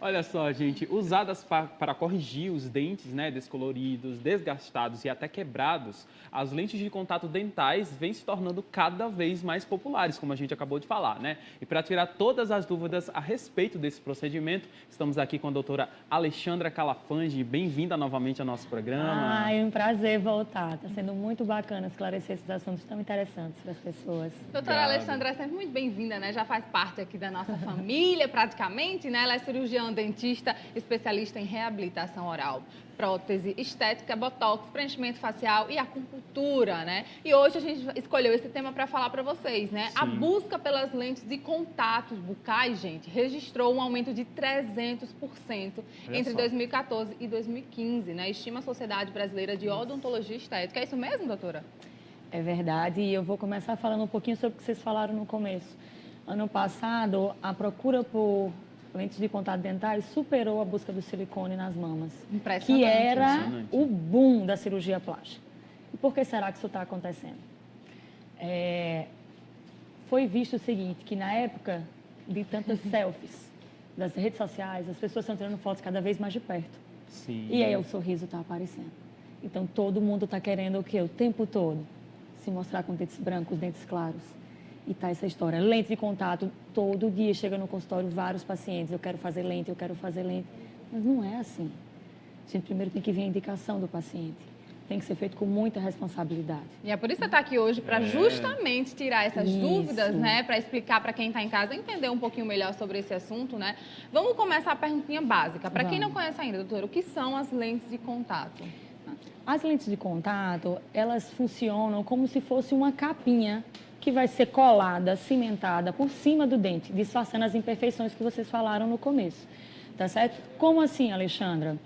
Olha só, gente, usadas para corrigir os dentes, né, descoloridos, desgastados e até quebrados, as lentes de contato dentais vêm se tornando cada vez mais populares, como a gente acabou de falar, né? E para tirar todas as dúvidas a respeito desse procedimento, estamos aqui com a doutora Alexandra Calafange. Bem-vinda novamente ao nosso programa. É um prazer voltar. Está sendo muito bacana esclarecer esses assuntos tão interessantes para as pessoas. Doutora Alexandra é sempre muito bem-vinda, né? Já faz parte aqui da nossa família, praticamente, né? Ela é cirurgiã dentista, especialista em reabilitação oral, prótese, estética, botox, preenchimento facial e acupuntura, né? E hoje a gente escolheu esse tema para falar para vocês, né? Sim. A busca pelas lentes de contatos bucais, gente, registrou um aumento de 300% entre 2014 e 2015, né? Estima a Sociedade Brasileira de Odontologia e Estética. É isso mesmo, doutora? É verdade, e eu vou começar falando um pouquinho sobre o que vocês falaram no começo. Ano passado, a procura por lentes de contato dentais superou a busca do silicone nas mamas, que era o boom da cirurgia plástica. E por que será que isso está acontecendo? Foi visto o seguinte, que na época de tantas selfies das redes sociais, as pessoas estão tirando fotos cada vez mais de perto. Sim. E aí o sorriso está aparecendo. Então todo mundo está querendo o quê? O tempo todo se mostrar com dentes brancos, dentes claros. E tá essa história, lente de contato, todo dia chega no consultório vários pacientes, eu quero fazer lente, mas não é assim. A gente primeiro tem que ver a indicação do paciente, tem que ser feito com muita responsabilidade. E é por isso que você está aqui hoje, para justamente tirar essas dúvidas, né, para explicar para quem está em casa, entender um pouquinho melhor sobre esse assunto, né. Vamos começar a perguntinha básica, para quem não conhece ainda, doutora, o que são as lentes de contato? As lentes de contato, elas funcionam como se fosse uma capinha que vai ser colada, cimentada por cima do dente, disfarçando as imperfeições que vocês falaram no começo, tá certo? Como assim, Alexandra?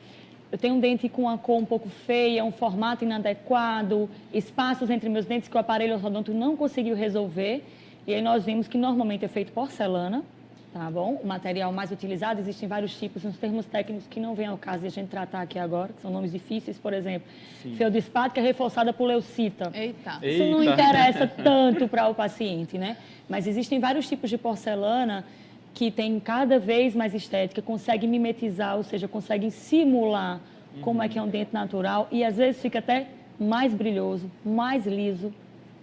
Eu tenho um dente com uma cor um pouco feia, um formato inadequado, espaços entre meus dentes que o aparelho ortodôntico não conseguiu resolver, e aí nós vimos que normalmente é feito porcelana, tá bom? O material mais utilizado, existem vários tipos, uns termos técnicos que não vem ao caso de a gente tratar aqui agora, que são nomes difíceis, por exemplo, feldespática reforçada por leucita. Eita. Isso não interessa tanto para o paciente, né? Mas existem vários tipos de porcelana que têm cada vez mais estética, conseguem mimetizar, ou seja, conseguem simular como é que é um dente natural e às vezes fica até mais brilhoso, mais liso,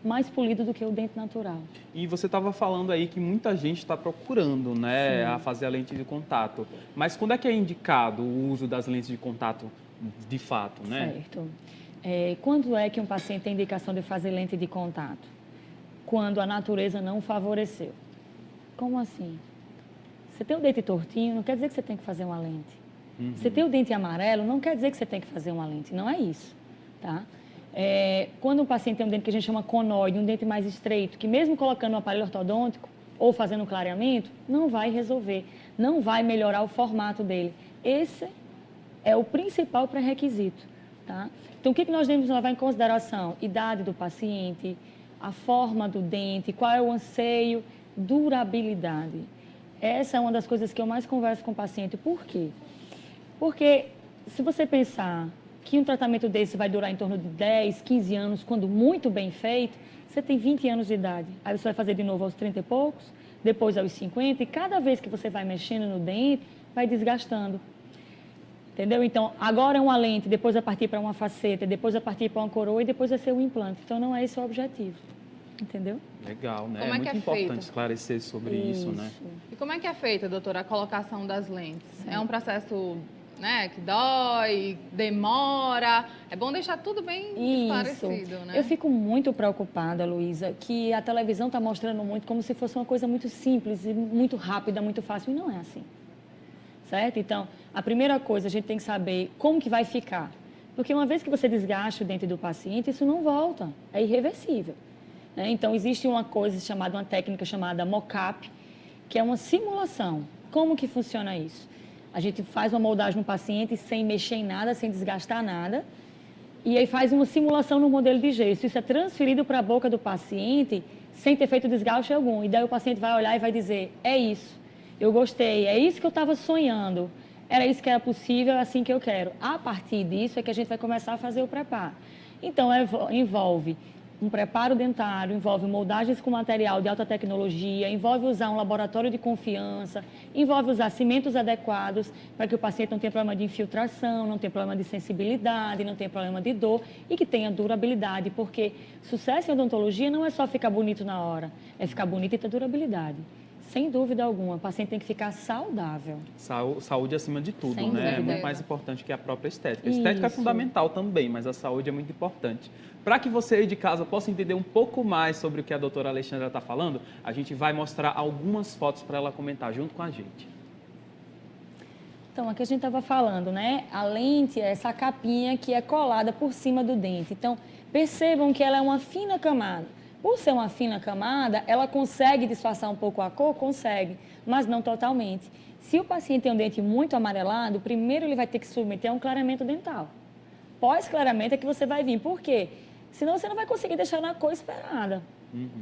mais polido do que o dente natural. E você estava falando aí que muita gente está procurando, né, a fazer a lente de contato. Mas quando é que é indicado o uso das lentes de contato de fato, né? Certo. Quando é que um paciente tem indicação de fazer lente de contato? Quando a natureza não favoreceu. Como assim? Você tem o dente tortinho, não quer dizer que você tem que fazer uma lente. Você tem o dente amarelo, não quer dizer que você tem que fazer uma lente. Não é isso, tá? Quando um paciente tem um dente que a gente chama conoide, um dente mais estreito, que mesmo colocando um aparelho ortodôntico ou fazendo um clareamento, não vai resolver, não vai melhorar o formato dele. Esse é o principal pré-requisito, tá? Então, o que nós devemos levar em consideração? Idade do paciente, a forma do dente, qual é o anseio, durabilidade. Essa é uma das coisas que eu mais converso com o paciente. Por quê? Porque se você pensar que um tratamento desse vai durar em torno de 10, 15 anos, quando muito bem feito, você tem 20 anos de idade. Aí você vai fazer de novo aos 30 e poucos, depois aos 50, e cada vez que você vai mexendo no dente, vai desgastando. Entendeu? Então, agora é uma lente, depois vai partir para uma faceta, depois vai partir para uma coroa e depois vai ser um implante. Então, não é esse o objetivo. Entendeu? Legal, né? Como é muito importante esclarecer sobre isso, né? E como é que é feita, doutora, a colocação das lentes? É um processo, né, que dói, demora. É bom deixar tudo bem esclarecido, né? Eu fico muito preocupada, Luísa, que a televisão está mostrando muito como se fosse uma coisa muito simples, e muito rápida, muito fácil, e não é assim. Certo? Então, a primeira coisa, a gente tem que saber como que vai ficar. Porque uma vez que você desgaste o dente do paciente, isso não volta, é irreversível. Então, existe uma técnica chamada mock-up, que é uma simulação. Como que funciona isso? A gente faz uma moldagem no paciente sem mexer em nada, sem desgastar nada, e aí faz uma simulação no modelo de gesso. Isso é transferido para a boca do paciente sem ter feito desgaste algum. E daí o paciente vai olhar e vai dizer, é isso, eu gostei, é isso que eu estava sonhando, era isso que era possível, é assim que eu quero. A partir disso é que a gente vai começar a fazer o preparo. Então, envolve um preparo dentário, envolve moldagens com material de alta tecnologia, envolve usar um laboratório de confiança, envolve usar cimentos adequados para que o paciente não tenha problema de infiltração, não tenha problema de sensibilidade, não tenha problema de dor e que tenha durabilidade, porque sucesso em odontologia não é só ficar bonito na hora, é ficar bonito e ter durabilidade. Sem dúvida alguma, o paciente tem que ficar saudável. Saúde acima de tudo, Sem né? É dúvida. muito mais importante que a própria estética. A estética é Isso. fundamental também, mas a saúde é muito importante. Para que você aí de casa possa entender um pouco mais sobre o que a doutora Alexandra está falando, a gente vai mostrar algumas fotos para ela comentar junto com a gente. Então, aqui a gente estava falando, né? A lente é essa capinha que é colada por cima do dente. Então, percebam que ela é uma fina camada. Por ser uma fina camada, ela consegue disfarçar um pouco a cor? Consegue, mas não totalmente. Se o paciente tem um dente muito amarelado, primeiro ele vai ter que submeter a um clareamento dental. Pós-clareamento é que você vai vir. Por quê? Senão você não vai conseguir deixar na cor esperada.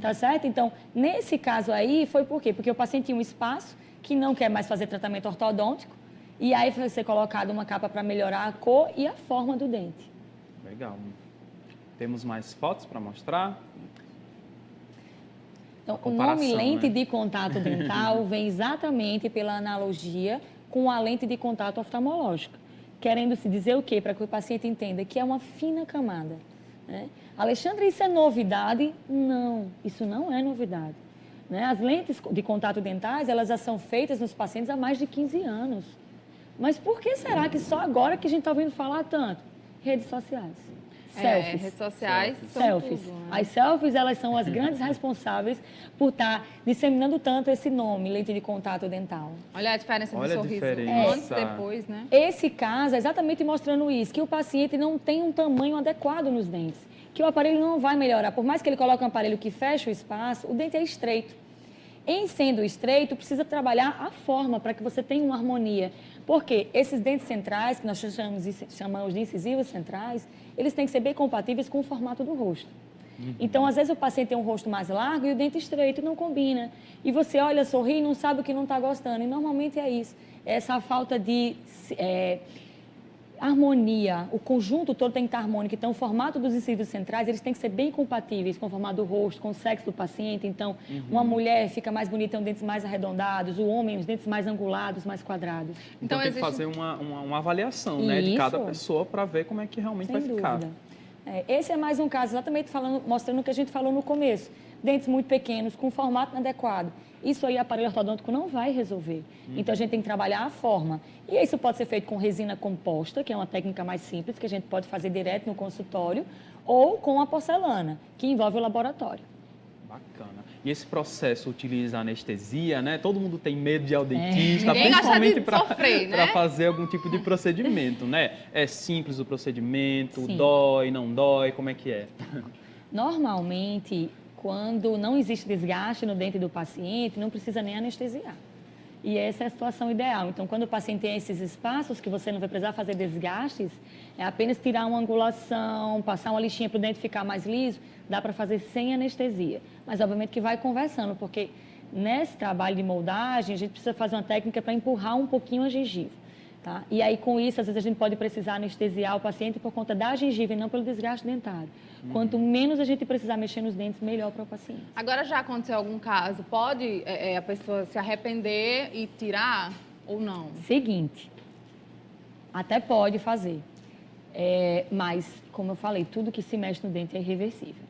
Tá certo? Então, nesse caso aí, foi por quê? Porque o paciente tinha um espaço que não quer mais fazer tratamento ortodôntico e aí vai ser colocada uma capa para melhorar a cor e a forma do dente. Legal. Temos mais fotos para mostrar? Então, o nome lente de contato dental vem exatamente pela analogia com a lente de contato oftalmológica. Querendo se dizer o quê? Para que o paciente entenda que é uma fina camada. Né? Alexandre, isso é novidade? Não, isso não é novidade. Né? As lentes de contato dentais, elas já são feitas nos pacientes há mais de 15 anos. Mas por que será que só agora que a gente está ouvindo falar tanto? Redes sociais. Selfies. Redes sociais são Selfies. tudo, né? As selfies, elas são as grandes responsáveis por estar disseminando tanto esse nome, lente de contato dental. Olha a diferença do Olha a sorriso diferença. antes e depois, né? Esse caso é exatamente mostrando isso, que o paciente não tem um tamanho adequado nos dentes, que o aparelho não vai melhorar. Por mais que ele coloque um aparelho que feche o espaço, o dente é estreito. Em sendo estreito, precisa trabalhar a forma para que você tenha uma harmonia. Porque esses dentes centrais, que nós chamamos de incisivos centrais, eles têm que ser bem compatíveis com o formato do rosto. Então, às vezes, o paciente tem um rosto mais largo e o dente estreito não combina. E você olha, sorri e não sabe o que não está gostando. E normalmente é isso. É essa falta de harmonia. O conjunto todo tem que estar harmônico. Então, o formato dos incisivos centrais, eles têm que ser bem compatíveis com o formato do rosto, com o sexo do paciente. Então, uma mulher fica mais bonita, tem os dentes mais arredondados, o homem, os dentes mais angulados, mais quadrados. Então tem que fazer uma avaliação, né, de cada pessoa para ver como é que realmente vai ficar. Esse é mais um caso, exatamente mostrando o que a gente falou no começo. Dentes muito pequenos, com formato inadequado. Isso aí, o aparelho ortodôntico não vai resolver. Então, a gente tem que trabalhar a forma. E isso pode ser feito com resina composta, que é uma técnica mais simples, que a gente pode fazer direto no consultório, ou com a porcelana, que envolve o laboratório. Bacana. E esse processo utiliza anestesia, né? Todo mundo tem medo de ir ao dentista, Ninguém principalmente gosta de sofrer, né? para fazer algum tipo de procedimento, né? É simples o procedimento, Sim. dói, não dói, como é que é? Normalmente, quando não existe desgaste no dente do paciente, não precisa nem anestesiar. E essa é a situação ideal. Então, quando o paciente tem esses espaços que você não vai precisar fazer desgastes, é apenas tirar uma angulação, passar uma lixinha para o dente ficar mais liso, dá para fazer sem anestesia. Mas, obviamente, que vai conversando, porque nesse trabalho de moldagem, a gente precisa fazer uma técnica para empurrar um pouquinho a gengiva. Tá? E aí, com isso, às vezes a gente pode precisar anestesiar o paciente por conta da gengiva e não pelo desgaste dentário. Quanto menos a gente precisar mexer nos dentes, melhor para o paciente. Agora, já aconteceu algum caso? Pode a pessoa se arrepender e tirar ou não? Seguinte, até pode fazer, mas, como eu falei, tudo que se mexe no dente é irreversível.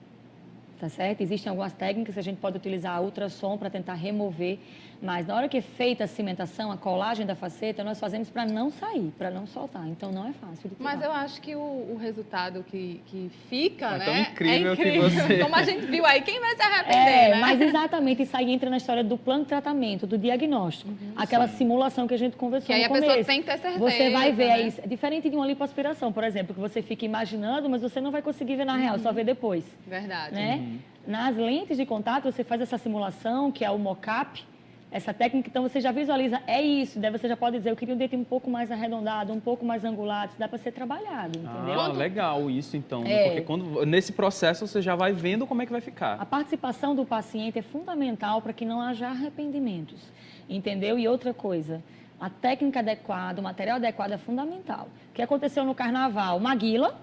Tá certo? Existem algumas técnicas que a gente pode utilizar ultrassom para tentar remover, mas na hora que é feita a cimentação, a colagem da faceta, nós fazemos para não sair, para não soltar. Então, não é fácil de tirar. Mas eu acho que o resultado que fica, É né? tão incrível que você... Como a gente viu aí, quem vai se arrepender, né? Mas exatamente, isso aí entra na história do plano de tratamento, do diagnóstico. Aquela simulação que a gente conversou Que aí no a começo. pessoa tem que ter certeza, Você vai ver, né? é diferente de uma lipoaspiração, por exemplo, que você fica imaginando, mas você não vai conseguir ver na real, só ver depois. Verdade. Né? Nas lentes de contato, você faz essa simulação, que é o mock-up, essa técnica, então você já visualiza, é isso, daí você já pode dizer, eu queria um dente um pouco mais arredondado, um pouco mais angulado, isso dá para ser trabalhado, entendeu? Ah, legal isso então, porque nesse processo você já vai vendo como é que vai ficar. A participação do paciente é fundamental para que não haja arrependimentos, entendeu? E outra coisa, a técnica adequada, o material adequado é fundamental. O que aconteceu no carnaval? Maguila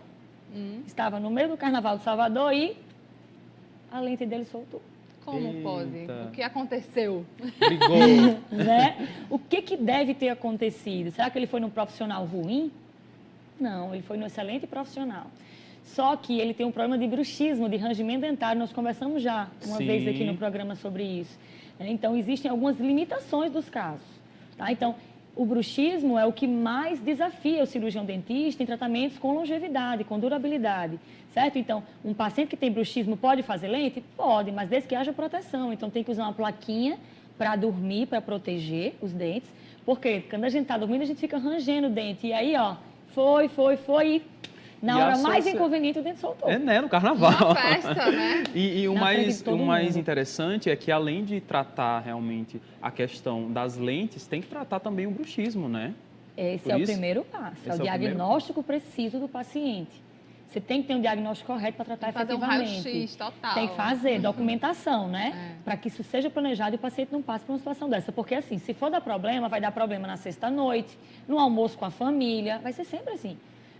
estava no meio do carnaval de Salvador e a lente dele soltou. Como Eita. pode? O que aconteceu? Brigou. Né? O que deve ter acontecido? Será que ele foi num profissional ruim? Não, ele foi num excelente profissional. Só que ele tem um problema de bruxismo, de rangimento dentário. Nós conversamos já uma Sim. vez aqui no programa sobre isso. Então, existem algumas limitações dos casos. Tá? Então, o bruxismo é o que mais desafia o cirurgião dentista em tratamentos com longevidade, com durabilidade, certo? Então, um paciente que tem bruxismo pode fazer lente? Pode, mas desde que haja proteção. Então, tem que usar uma plaquinha para dormir, para proteger os dentes, porque quando a gente está dormindo, a gente fica rangendo o dente. E aí, ó, foi, e na E hora a mais associa- inconveniente o dente soltou. É, né? No carnaval. Uma festa, né? E o Na frente mais, de todo o mais mundo. interessante é que, além de tratar realmente a questão das lentes, tem que tratar também o bruxismo, né? Esse Por é o isso- primeiro passo, esse é é o o primeiro diagnóstico preciso do paciente. Você tem que ter um diagnóstico correto para tratar Fazer um efetivamente. raio-x total. Tem que fazer documentação, né? Para que isso seja planejado e o paciente não passe por uma situação dessa. Porque, assim, se for dar problema, vai dar problema na sexta-noite, no almoço com a família, vai ser sempre assim.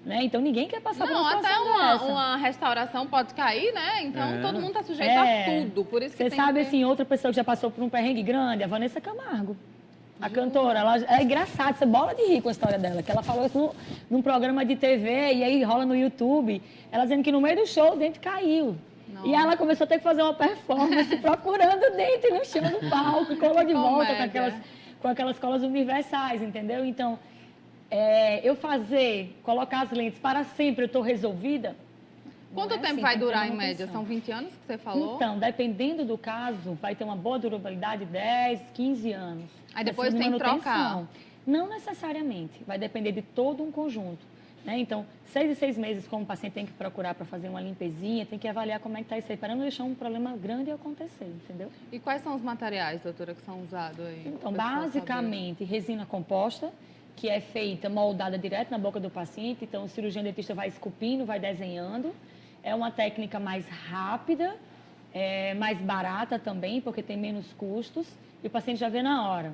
Né? Então, ninguém quer passar por Não, uma até situação dessa. uma restauração pode cair, né? Então, É. todo mundo está sujeito É. a tudo. Por isso que Você tem sabe, que ter... assim, outra pessoa que já passou por um perrengue grande, a Vanessa Camargo. A cantora, ela é engraçado, você bola de rir com a história dela, que ela falou isso num programa de TV e aí rola no YouTube, ela dizendo que no meio do show o dente caiu. Nossa. E ela começou a ter que fazer uma performance procurando o dente no chão do palco, e colou de volta comédia. com aquelas colas universais, entendeu? Então, eu colocar as lentes para sempre, eu estou resolvida. Quanto Não é tempo assim, vai tem que ter durar, em manutenção. média? São 20 anos que você falou? Então, dependendo do caso, vai ter uma boa durabilidade, 10, 15 anos. Aí depois Assim, de tem que trocar. manutenção. Não necessariamente, vai depender de todo um conjunto. Né? Então, 6 em 6 meses, como o paciente tem que procurar para fazer uma limpezinha, tem que avaliar como é que está isso aí, para não deixar um problema grande acontecer, entendeu? E quais são os materiais, doutora, que são usados aí? Então, Pra pessoa basicamente, resina composta, que é feita, moldada direto na boca do paciente. Então, o cirurgião dentista vai esculpindo, vai desenhando. É uma técnica mais rápida, mais barata também, porque tem menos custos, e o paciente já vê na hora.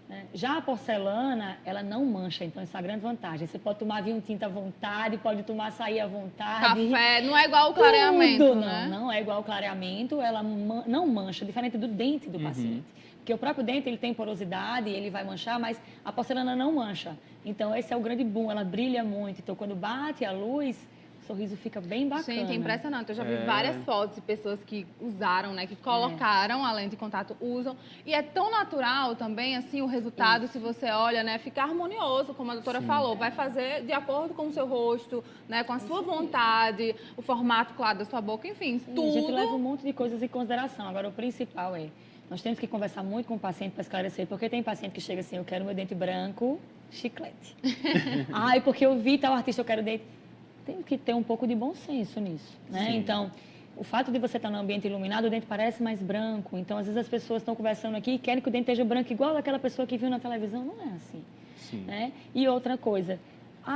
Né? Já a porcelana, ela não mancha, então essa é a grande vantagem. Você pode tomar vinho tinto à vontade, pode tomar açaí à vontade. Café, não é igual o clareamento, Tudo, né? Não é igual ao clareamento, ela não mancha, diferente do dente do paciente. Porque o próprio dente, ele tem porosidade, ele vai manchar, mas a porcelana não mancha. Então, esse é o grande boom, ela brilha muito. Então, quando bate a luz, o sorriso fica bem bacana. Gente, é impressionante. Eu já vi várias fotos de pessoas que usaram, né? Que colocaram a lente de contato, usam. E é tão natural também, assim, o resultado, se você olha, né? Fica harmonioso, como a doutora falou. Vai fazer de acordo com o seu rosto, né? Com a sua vontade, o formato, claro, da sua boca, enfim, Sim, tudo. A gente leva um monte de coisas em consideração. Agora, o principal nós temos que conversar muito com o paciente para esclarecer, porque tem paciente que chega assim, eu quero meu dente branco, chiclete. Ai, porque eu vi tal artista, eu quero dente... Tem que ter um pouco de bom senso nisso, né? Sim. Então, o fato de você estar num ambiente iluminado, o dente parece mais branco. Então, às vezes as pessoas estão conversando aqui e querem que o dente esteja branco igual aquela pessoa que viu na televisão. Não é assim, Sim. né? E outra coisa,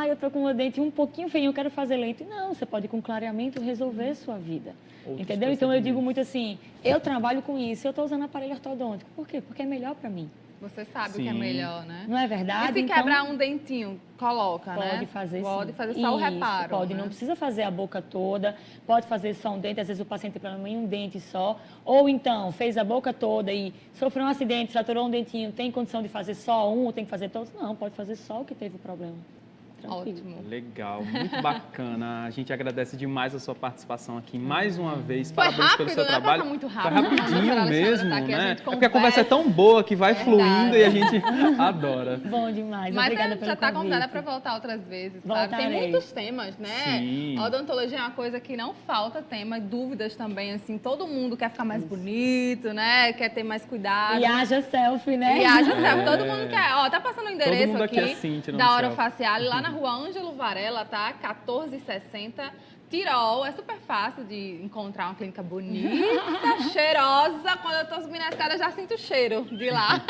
eu tô com o dente um pouquinho feio, eu quero fazer lente. Não, você pode com clareamento resolver sua vida. Outros Entendeu? Então, eu digo procedimentos. muito assim, eu trabalho com isso, eu estou usando aparelho ortodôntico. Por quê? Porque é melhor para mim. Você sabe o Sim. que é melhor, né? Não é verdade? E se Então, quebrar um dentinho, coloca, né? Pode fazer Pode sim. fazer só o Isso, reparo. Pode, né? não precisa fazer a boca toda, pode fazer só um dente, às vezes o paciente tem problema em um dente só. Ou então, fez a boca toda e sofreu um acidente, fraturou um dentinho, tem condição de fazer só um ou tem que fazer todos? Não, pode fazer só o que teve o problema. Tranquilo. Ótimo. Legal, muito bacana. A gente agradece demais a sua participação aqui mais uma vez. Foi Parabéns pelo rápido, seu né? trabalho. Passa muito Foi rápido. rapidinho A doutora Alexandra mesmo, tá aqui, a né? gente É porque a conversa é tão boa que vai fluindo e a gente adora. Bom demais, Mas obrigada já pelo está convidada convite. para voltar outras vezes, claro. Tem Voltarei. muitos temas, né? Sim. A odontologia é uma coisa que não falta tema, dúvidas também, assim. Todo mundo quer ficar mais bonito, né? Quer ter mais cuidado. E haja selfie, né? E haja selfie. Todo mundo quer. Ó, tá passando o endereço mundo aqui aqui é Cíntia no da Hora selfie. Facial, lá na rua Ângelo Varela, tá? 1460, Tirol. É super fácil de encontrar uma clínica bonita, cheirosa. Quando eu tô subindo a escada, eu já sinto o cheiro de lá.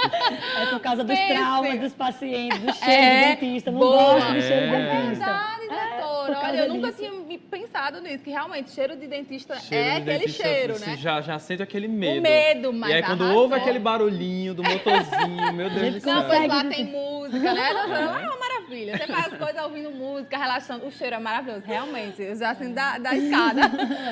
É por causa dos Pense. traumas dos pacientes, do cheiro do dentista. Não boa. gosto do cheiro do É dentista. Verdade, doutora. por causa Olha, eu nunca disso. tinha pensado nisso, que realmente cheiro de dentista Cheiro é de aquele dentista, cheiro, você né? Já sente aquele medo. O medo, mas E aí quando arrasou. ouve aquele barulhinho do motorzinho, meu Deus do Gente, céu. Não, pois lá Consegue tem música, né? doutora? É uma maravilha. filha. Você faz as coisas ouvindo música, relaxando. O cheiro é maravilhoso, realmente. Eu já assim da escada.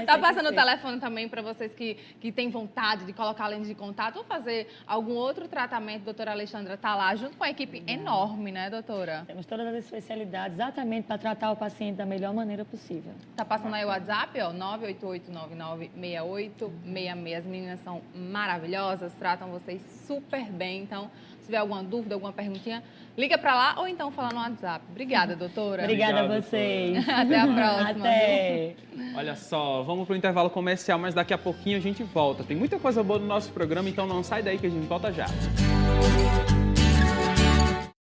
Tá passando o telefone também para vocês que têm vontade de colocar lente de contato ou fazer algum outro tratamento. Doutora Alexandra tá lá, junto com a equipe enorme, né, doutora? Temos todas as especialidades exatamente para tratar o paciente da melhor maneira possível. Tá passando aí o WhatsApp, ó, 988996866. As meninas são maravilhosas, tratam vocês super bem. Então, se tiver alguma dúvida, alguma perguntinha, liga para lá ou então fala no WhatsApp. Obrigada, doutora. Obrigada a Obrigado, vocês. Até a próxima. Até. Olha só, vamos para o intervalo comercial, mas daqui a pouquinho a gente volta. Tem muita coisa boa no nosso programa, então não sai daí que a gente volta já.